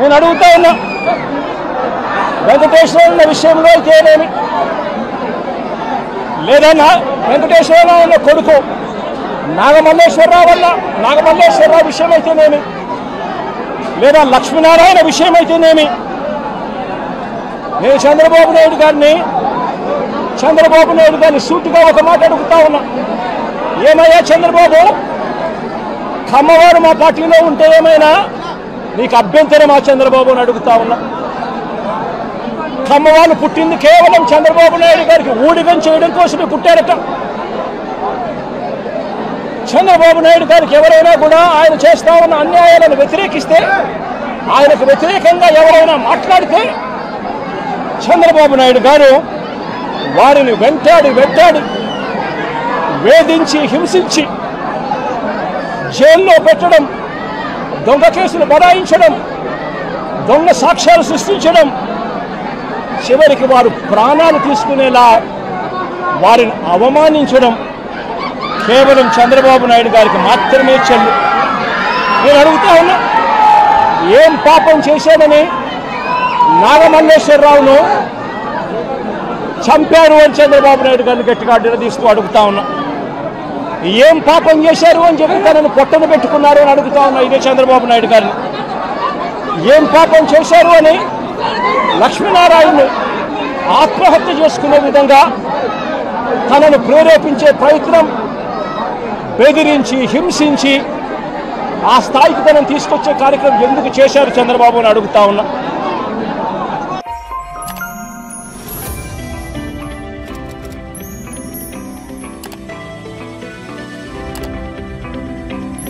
నేను అడుగుతా ఉన్నా, వెంకటేశ్వర విషయంలో అయితేనేమి, లేదా వెంకటేశ్వరరావు అన్న కొడుకు నాగమల్లేశ్వరరావు విషయం అయితేనేమి, లేదా లక్ష్మీనారాయణ విషయం అయితేనేమి, నేను చంద్రబాబు నాయుడు గారిని సూటిగా ఒక మాట అడుగుతా ఉన్నా. ఏమయ్యా చంద్రబాబు, కమ్మవారు మా పార్టీలో ఉంటే ఏమైనా నీకు అభ్యంతరమా చంద్రబాబు అని అడుగుతా ఉన్నా. కమ్మవాళ్ళు పుట్టింది కేవలం చంద్రబాబు నాయుడు గారికి ఊడిగం చేయడం కోసమే పుట్టారట. చంద్రబాబు నాయుడు గారికి ఎవరైనా కూడా ఆయన చేస్తా ఉన్న అన్యాయాలను వ్యతిరేకిస్తే, ఆయనకు వ్యతిరేకంగా ఎవరైనా మాట్లాడితే చంద్రబాబు నాయుడు గారు వారిని వెంటాడి వేధించి హింసించి జైల్లో పెట్టడం, దొంగ కేసులు బడాయించడం, దొంగ సాక్ష్యాలు సృష్టించడం, చివరికి వారు ప్రాణాలు తీసుకునేలా వారిని అవమానించడం కేవలం చంద్రబాబు నాయుడు గారికి మాత్రమే చెల్లు. నేను అడుగుతా ఉన్నా, ఏం పాపం చేశామని నాగమల్లేశ్వరరావును చంపారు అని చంద్రబాబు నాయుడు గారిని గట్టిగా నిలదీస్తూ అడుగుతా ఉన్నా. ఏం పాపం చేశారు అని చెప్పి తనను పొట్టను పెట్టుకున్నారు అని అడుగుతా ఉన్నా ఇదే చంద్రబాబు నాయుడు గారిని. ఏం పాపం చేశారు అని లక్ష్మీనారాయణను ఆత్మహత్య చేసుకునే విధంగా తనను ప్రేరేపించే ప్రయత్నం, బెదిరించి హింసించి ఆ స్థాయికి తనను తీసుకొచ్చే కార్యక్రమం ఎందుకు చేశారు చంద్రబాబు అని అడుగుతా ఉన్నా.